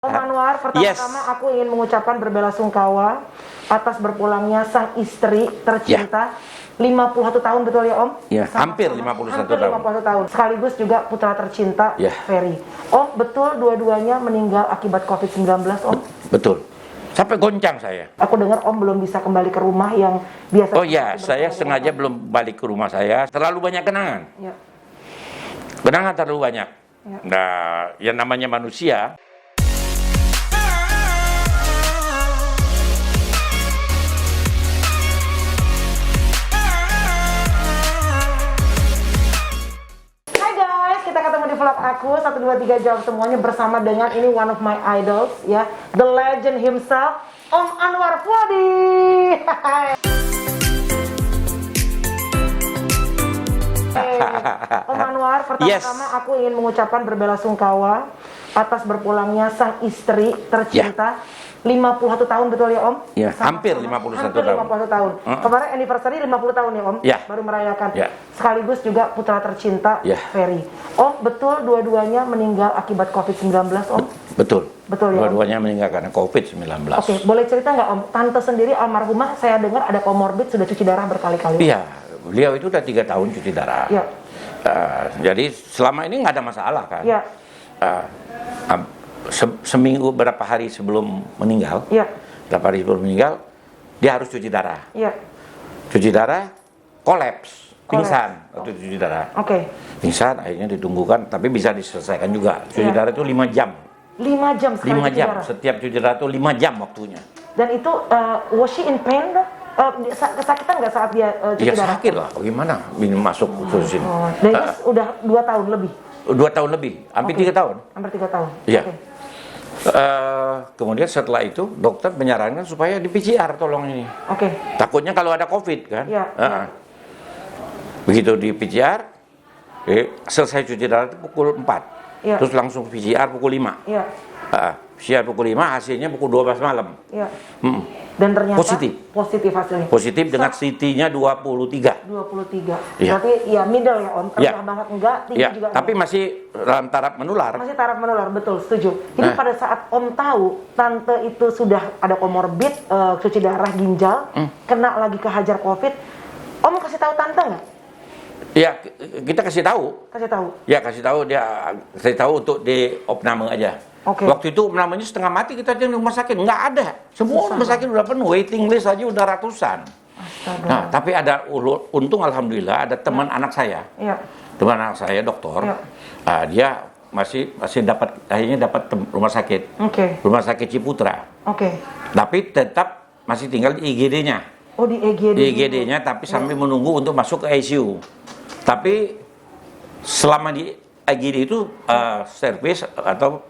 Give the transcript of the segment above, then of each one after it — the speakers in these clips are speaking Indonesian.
Om Anwar, pertama-tama aku ingin mengucapkan berbelasungkawa atas berpulangnya sang istri tercinta. 51 tahun, betul ya Om? Ya, hampir 51 tahun. 51 tahun. Sekaligus juga putra tercinta, Ferry. Om, betul dua-duanya meninggal akibat COVID-19, Om? Betul. Sampai goncang saya. Aku dengar Om belum bisa kembali ke rumah yang biasa. Oh ya, saya sengaja belum balik ke rumah saya. Terlalu banyak kenangan. Ya. Kenangan terlalu banyak. Ya. Nah, yang namanya manusia. Kita ketemu di vlog aku 1, 2, 3 jawab semuanya bersama dengan ini one of my idols ya, the legend himself, Om Anwar Fuadi. Om Anwar, pertama-tama aku ingin mengucapkan berbelasungkawa atas berpulangnya sang istri tercinta. 51 tahun, betul ya Om? Ya, hampir 51 tahun. 50 tahun. Kemarin anniversary 50 tahun ya Om? Ya. Baru merayakan. Ya. Sekaligus juga putra tercinta, Ferry. Om, betul dua-duanya meninggal akibat COVID-19 Om? Betul. Betul ya Om? Dua-duanya meninggal karena COVID-19. Oke, boleh cerita nggak Om? Tante sendiri almarhumah saya dengar ada komorbid, sudah cuci darah berkali-kali. Iya, beliau itu udah 3 tahun cuci darah. Iya. Jadi selama ini nggak ada masalah kan? Iya. Seminggu berapa hari sebelum meninggal, berapa hari sebelum meninggal, dia harus cuci darah. Cuci darah, kolaps, pingsan waktu cuci darah. Pingsan, akhirnya ditunggukan, tapi bisa diselesaikan juga. Cuci darah itu 5 jam. 5 jam sekali 5 jam, darah. setiap cuci darah itu 5 jam waktunya. Dan itu was she in pain? Kesakitan nggak saat dia cuci darah? Ya sakit lah, bagaimana ini masuk ke sini. Dan ini udah 2 tahun lebih? 2 tahun lebih, hampir 3 tahun. Hampir 3 tahun? Iya. Kemudian setelah itu dokter menyarankan supaya di PCR tolong ini. Takutnya kalau ada COVID kan. Begitu di PCR, selesai cuci darah itu pukul 4. Terus langsung PCR pukul 5. PCR pukul 5, hasilnya pukul 12 malam. Dan ternyata positif hasilnya. Positif dengan CT-nya 23. 23. Berarti ya middle ya Om, rendah banget enggak, tinggi juga. Tapi masih dalam taraf menular. Masih taraf menular, betul, setuju. Jadi pada saat Om tahu tante itu sudah ada komorbid, cuci darah ginjal, kena lagi kehajar COVID, Om kasih tahu tante nggak? Ya, kita kasih tahu. Kasih tahu. Ya, kasih tahu untuk di opname aja. Waktu itu namanya setengah mati kita di rumah sakit, nggak ada. Semua rumah sakit udah penuh, waiting list aja udah ratusan. Astaga. Nah, tapi ada untung alhamdulillah ada teman anak saya. Teman anak saya dokter. Dia masih dapat akhirnya dapat rumah sakit. Rumah sakit Ciputra. Tapi tetap masih tinggal di IGD-nya. Oh, di IGD. Di IGD-nya tapi sambil menunggu untuk masuk ke ICU. Tapi selama di IGD itu servis atau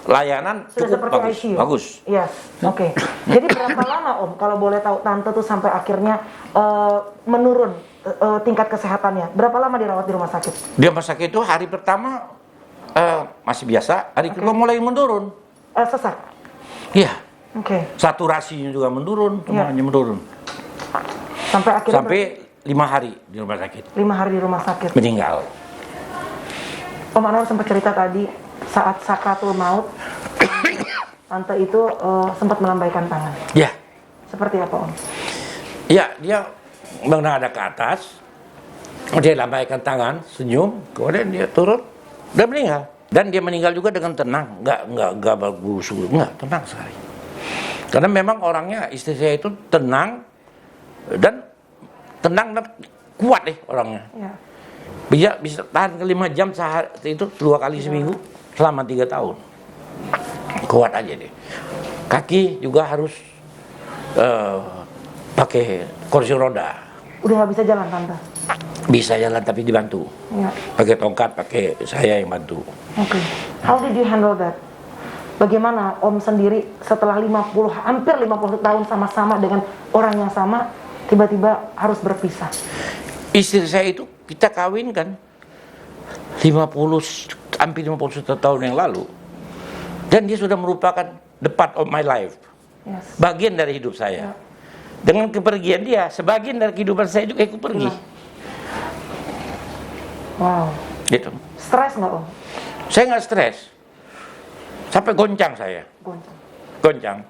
layanan sudah cukup bagus. Yes. Jadi berapa lama Om kalau boleh tahu tante tuh sampai akhirnya menurun tingkat kesehatannya? Berapa lama dirawat di rumah sakit? Di rumah sakit itu hari pertama masih biasa, hari kedua mulai menurun. Sesak? Iya. Saturasinya juga menurun, semuanya menurun. Sampai akhirnya 5 hari di rumah sakit. 5 hari di rumah sakit. Meninggal. Om Anwar sempat cerita tadi saat sakratul maut, tante itu sempat melambaikan tangan. Ya. Seperti apa Om? Ya, dia menghadap ke atas, dia lambaikan tangan, senyum, kemudian dia turun, dan meninggal. Dan dia meninggal juga dengan tenang, nggak berburu-buru, nggak, tenang sekali. Karena memang orangnya, istri saya itu tenang dan kuat deh orangnya. Bisa tahan ke 5 jam sehari, itu 2 kali seminggu selama 3 tahun. Kuat aja deh. Kaki juga harus pakai kursi roda. Udah nggak bisa jalan tante? Bisa jalan tapi dibantu. Pakai tongkat, pakai saya yang bantu. How did you handle that? Bagaimana Om sendiri setelah hampir 50 tahun sama-sama dengan orang yang sama, tiba-tiba harus berpisah? Istri saya itu kita kawin kan hampir 51 tahun yang lalu, dan dia sudah merupakan the part of my life, bagian dari hidup saya. Dengan kepergian dia, sebagian dari kehidupan saya juga ikut pergi. Gitu. Stres nggak Om? Saya nggak stres. Sampai goncang saya. Goncang.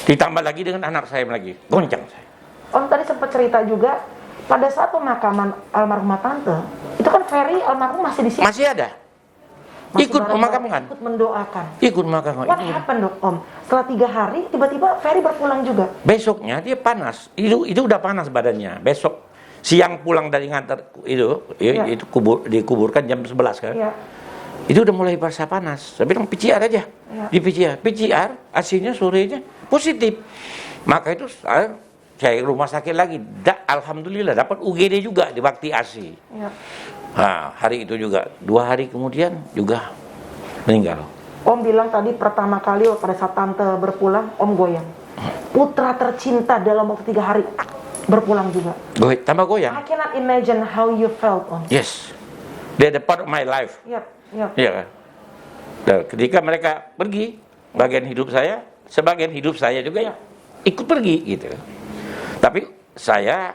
Ditambah lagi dengan anak saya lagi. Goncang saya. Om tadi sempat cerita juga, pada saat pemakaman almarhumah tante, itu kan Ferry almarhum masih di sini. Masih ada. Masih Ikut bareng-bareng, pemakaman. ikut mendoakan. Ikut pemakaman. What happened dok Om? Setelah 3 hari, tiba-tiba Ferry berpulang juga. Besoknya dia panas. Itu udah panas badannya. Besok siang pulang dari ngantar itu dikuburkan jam 11 kan. Ya. Itu udah mulai rasa panas. Saya bilang PCR aja. Ya. Di PCR hasilnya sorenya positif. Maka itu saya rumah sakit lagi. Alhamdulillah dapat UGD juga di Bakti ASI. Ya. Nah, hari itu juga 2 hari kemudian juga meninggal. Om bilang tadi pertama kali pada saat tante berpulang, Om goyang. Putra tercinta dalam waktu 3 hari berpulang juga. Tambah goyang. I cannot imagine how you felt, Om. Yes, they're the part of my life. Yap, yap. Iya kan? Dan ketika mereka pergi, bagian hidup saya, sebagian hidup saya juga Ya. ikut pergi gitu. Tapi saya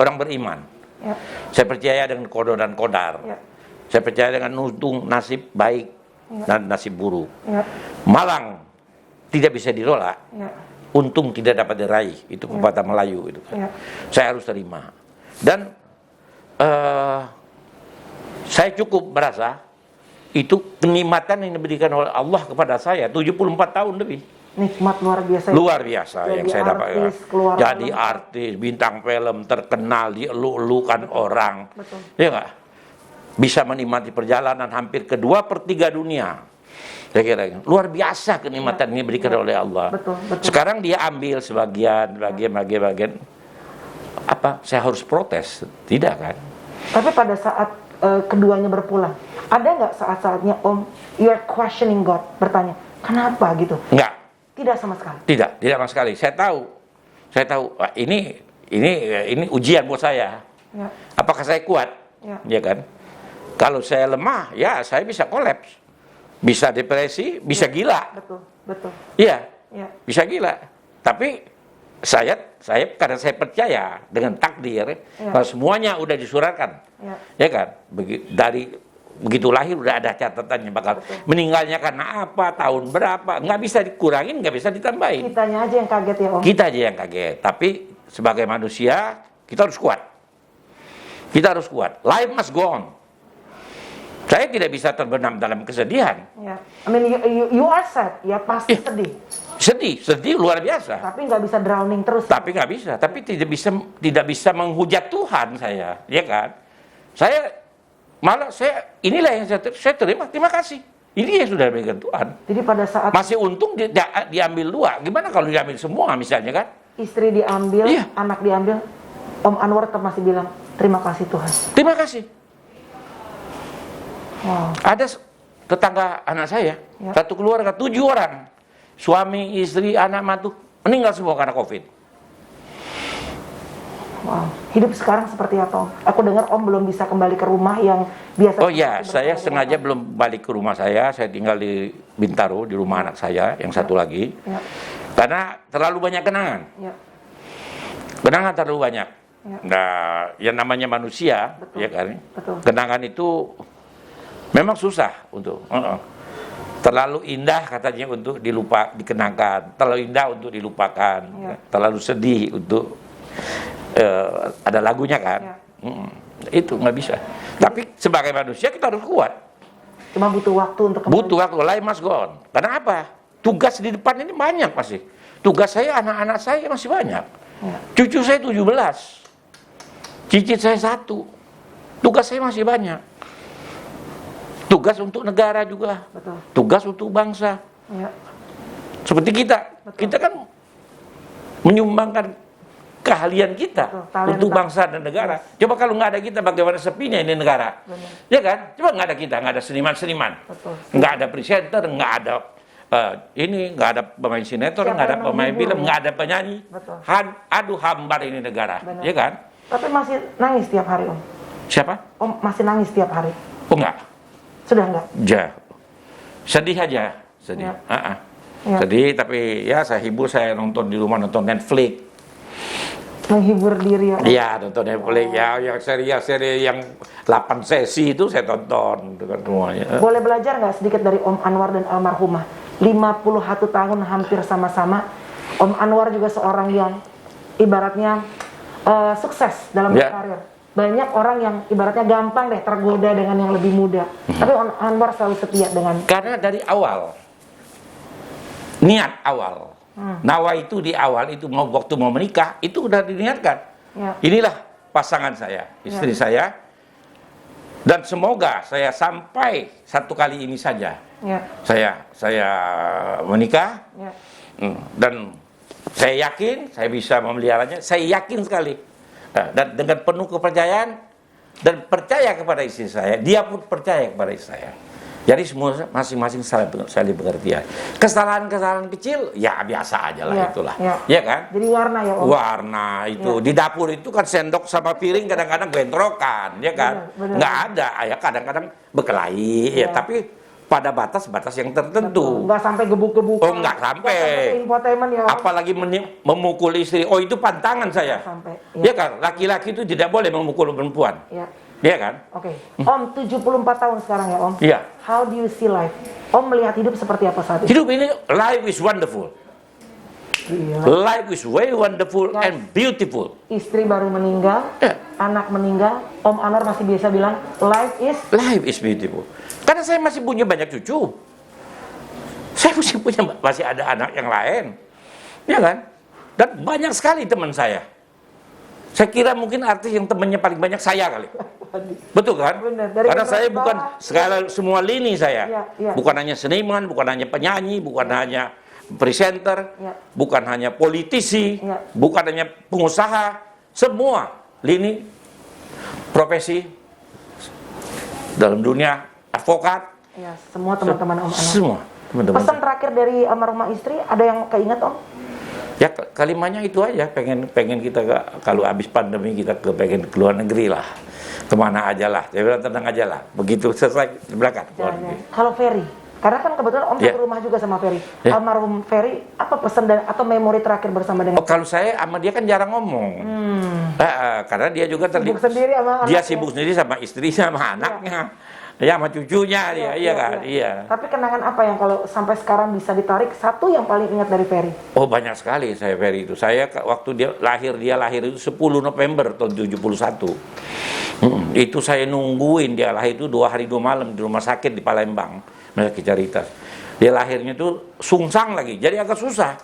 orang beriman. Ya. Saya percaya dengan qada dan qadar. Ya. Saya percaya dengan untung nasib baik dan nasib buruk. Ya. Malang tidak bisa ditolak. Ya. Untung tidak dapat diraih. Itu pepatah Melayu itu kan. Ya. Saya harus terima. Dan saya cukup merasa itu kenikmatan yang diberikan oleh Allah kepada saya 74 tahun lebih. Nikmat luar biasa. Luar biasa Jadi yang saya dapat. artis, keluar Jadi film. artis, bintang film, terkenal, dielu-elukan orang. Betul. Ya nggak? Bisa menikmati perjalanan hampir ke 2/3 dunia. Saya kira luar biasa kenikmatan ini diberikan oleh Allah. Betul, betul. Sekarang dia ambil sebagian, bagian. Apa? Saya harus protes? Tidak kan? Tapi pada saat keduanya berpulang, ada nggak saat-saatnya Om, you are questioning God, bertanya, kenapa gitu? Enggak. Tidak sama sekali. Tidak sama sekali. Saya tahu, wah, ini ujian buat saya. Ya. Apakah saya kuat? Ya. kan? Kalau saya lemah, ya saya bisa kolaps, bisa depresi, bisa gila. Betul. Iya, Ya. bisa gila. Tapi saya karena saya percaya dengan takdir, kalau semuanya udah disuratkan, ya kan? Begitu lahir udah ada catatannya bakal meninggalnya karena apa, tahun berapa, nggak bisa dikurangin, nggak bisa ditambahin. Kitanya aja yang kaget ya Om. Kita aja yang kaget. Tapi sebagai manusia kita harus kuat. Kita harus kuat. Life must go on. Saya tidak bisa terbenam dalam kesedihan. Ya. I mean you are sad, ya pasti sedih. Sedih luar biasa. Tapi nggak bisa drowning terus. Tapi nggak bisa. Tapi tidak bisa menghujat Tuhan saya, ya kan? Inilah yang saya terima. Terima kasih. Ini yang sudah diberikan Tuhan. Jadi pada saat Masih untung diambil 2. Gimana kalau diambil semua misalnya kan? istri diambil, Iya. anak diambil, Om Anwar tetap masih bilang terima kasih Tuhan. Terima kasih. Wow. Ada tetangga anak saya, satu keluarga 7 orang. Suami, istri, anak, mantu meninggal semua karena Covid. Wow. Hidup sekarang seperti apa Om? Aku dengar Om belum bisa kembali ke rumah yang biasa. Oh ya, saya sengaja belum balik ke rumah saya tinggal di Bintaro, di rumah anak saya, yang satu lagi. Ya. Karena terlalu banyak kenangan. Ya. Kenangan terlalu banyak. Ya. Nah, yang namanya manusia, Betul. ya kan? Betul. Kenangan itu memang susah untuk terlalu indah katanya untuk dikenangkan, terlalu indah untuk dilupakan, Ya. terlalu sedih untuk ada lagunya kan. Ya. Itu nggak bisa. Tapi sebagai manusia kita harus kuat. Cuma butuh waktu untuk kembali. Butuh waktu, life must go on. Karena apa? Tugas di depan ini banyak pasti. Tugas saya, anak-anak saya masih banyak. Ya. Cucu saya 17. Cicit saya 1. Tugas saya masih banyak. Tugas untuk negara juga. Betul. Tugas untuk bangsa. Ya. Seperti kita. Betul. Kita kan menyumbangkan keahlian kita Betul, talenta. untuk bangsa dan negara. Coba kalau nggak ada kita, bagaimana sepinya ini negara? Benar. Ya kan? Coba nggak ada kita, nggak ada seniman-seniman. Betul. Nggak ada presenter, nggak ada nggak ada pemain sinetron, Siapa nggak ada yang pemain menghibur, film, ya? nggak ada penyanyi. Betul. Aduh hambar ini negara, Benar. ya kan? Tapi masih nangis tiap hari Om? Siapa? Om masih nangis tiap hari? Oh nggak, Sudah enggak? sedih aja, sedih. Ya. Ya. Sedih, tapi ya saya hibur, saya nonton di rumah, nonton Netflix. Menghibur diri ya Om. Iya, nonton Netflix ya, yang seri yang 8 sesi itu saya tonton dengan semuanya. Boleh belajar nggak sedikit dari Om Anwar dan almarhumah? 51 tahun hampir sama-sama. Om Anwar juga seorang yang ibaratnya sukses dalam berkarir. Banyak orang yang ibaratnya gampang deh tergoda dengan yang lebih muda. Tapi Om Anwar selalu setia dengan. Karena dari awal, niat awal, nawa itu di awal itu waktu mau menikah itu udah diniatkan. Ya. Inilah pasangan saya, istri saya, dan semoga saya sampai satu kali ini saja. Ya. Saya menikah, Ya. dan saya yakin saya bisa memeliharanya. Saya yakin sekali, dan dengan penuh kepercayaan dan percaya kepada istri saya, dia pun percaya kepada istri saya. Jadi semua masing-masing saling pengertian. Kesalahan-kesalahan kecil, ya biasa aja lah, itulah. Ya kan? Jadi warna ya Om? Warna itu. Di dapur itu kan sendok sama piring kadang-kadang bentrokan, ya kan? Benar. Nggak ada, ya kadang-kadang berkelahi, ya tapi pada batas-batas yang tertentu. Nggak sampai gebuk-gebukan. Oh, nggak sampai. Infotainment ya Om? Apalagi memukul istri. Oh, itu pantangan saya. Sampai. Ya kan? Laki-laki itu tidak boleh memukul perempuan. Ya. Iya kan? Oke. Om 74 tahun sekarang ya Om? Iya. How do you see life? Om melihat hidup seperti apa saat ini? Hidup ini, life is wonderful. Iya. Life is very wonderful and beautiful. Istri baru meninggal, anak meninggal, Om Anwar masih biasa bilang, life is beautiful. Karena saya masih punya banyak cucu. Saya masih ada anak yang lain. Ya kan? Dan banyak sekali teman saya. Saya kira mungkin artis yang temannya paling banyak saya kali. Betul kan? Benar. Karena saya bukan semua lini saya. Ya. Bukan hanya seniman, bukan hanya penyanyi, bukan hanya presenter, bukan hanya politisi, bukan hanya pengusaha. Semua lini profesi dalam dunia advokat. Ya, semua teman-teman Om Anwar. Semua teman-teman. Pesan terakhir dari almarhumah istri, ada yang keinget Om? Ya kalimatnya itu aja, pengen kita kalau habis pandemi kita pengen ke luar negeri lah, kemana aja lah, saya bilang tenang aja lah, begitu selesai berangkat. Kalau Ferry, karena kan kebetulan Om satu rumah juga sama Ferry, almarhum Ferry, apa pesan dan atau memori terakhir bersama dengan? Oh, kalau saya sama dia kan jarang ngomong, karena dia juga sibuk sendiri sama dia sibuk sendiri sama istri sama anaknya. Ya, sama cucunya dia, iya kan, iya. Tapi kenangan apa yang kalau sampai sekarang bisa ditarik satu yang paling ingat dari Ferry? Oh, banyak sekali saya Ferry itu. Saya waktu dia lahir itu 10 November tahun 71. Itu saya nungguin dia lahir itu 2 hari 2 malam di rumah sakit di Palembang, Sakit Caritas. Dia lahirnya itu sungsang lagi, jadi agak susah.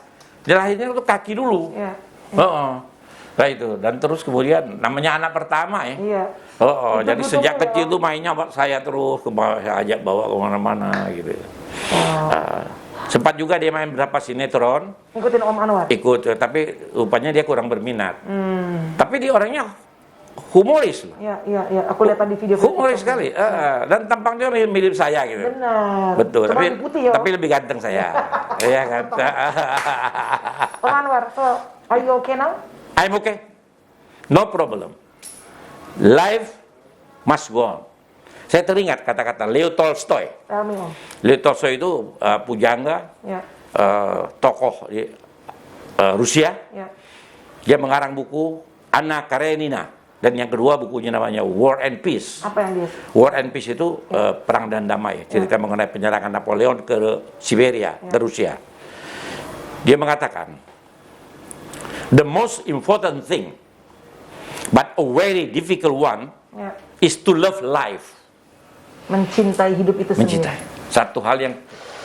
Dia lahirnya itu kaki dulu. Nah itu, dan terus kemudian namanya anak pertama ya. Iya. Jadi sejak kecil tuh mainnya saya terus saya ajak bawa kemana-mana gitu. Sempat juga dia main berapa sinetron. Ikutin Om Anwar? Ikut, tapi rupanya dia kurang berminat. Tapi dia orangnya humoris loh. Iya. Aku lihat tadi video. Humoris sekali. Dan tampangnya mirip saya gitu. Benar. Betul. Cuma putih, tapi lebih ganteng saya. Iya kan. Om Anwar, so are you okay now? I'm okay. No problem. Life must go on. Saya teringat kata-kata Leo Tolstoy. Leo Tolstoy itu pujangga, tokoh di Rusia. Dia mengarang buku Anna Karenina, dan yang kedua bukunya namanya War and Peace. Apa yang dia? War and Peace itu perang dan damai, cerita mengenai penyerangan Napoleon ke Siberia, ke Rusia. Dia mengatakan, the most important thing, but a very difficult one, is to love life. Mencintai hidup itu sendiri. Mencintai. Satu hal yang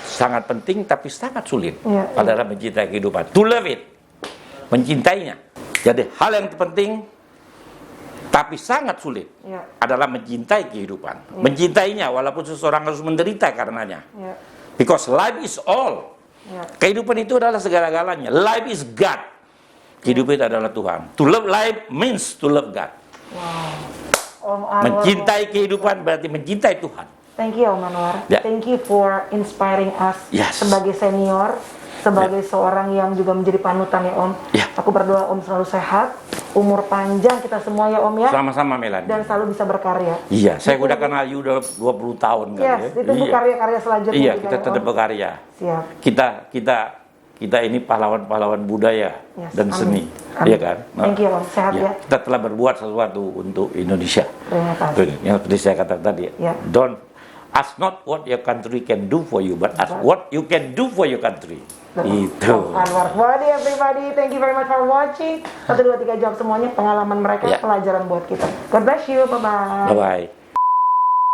sangat penting tapi sangat sulit adalah mencintai kehidupan. To love it. Mencintainya. Jadi hal yang penting tapi sangat sulit adalah mencintai kehidupan. Mencintainya walaupun seseorang harus menderita karenanya. Because life is all. Kehidupan itu adalah segala-galanya. Life is God. Kehidupan itu adalah Tuhan. To love life means to love God. Mencintai kehidupan berarti mencintai Tuhan. Thank you Om Anwar. Thank you for inspiring us sebagai senior, sebagai seorang yang juga menjadi panutan ya Om. Aku berdoa Om selalu sehat, umur panjang kita semua ya Om ya. Sama-sama Melanie. Dan selalu bisa berkarya. Iya, saya udah kenal you udah 20 tahun kan ya. Itu karya-karya selanjutnya. Iya, kita tetap berkarya. Siap. Kita ini pahlawan-pahlawan budaya dan seni. Iya kan? Thank you Om, sehat ya. Kita telah berbuat sesuatu untuk Indonesia. Terima kasih. Yang seperti saya katakan tadi, Ya. don't ask not what your country can do for you, but ask what you can do for your country. Itu. Om Anwar. Body everybody, thank you very much for watching. 1, 2, 3 jawab semuanya, pengalaman mereka, Ya. pelajaran buat kita. God bless you, bye-bye. Bye bye.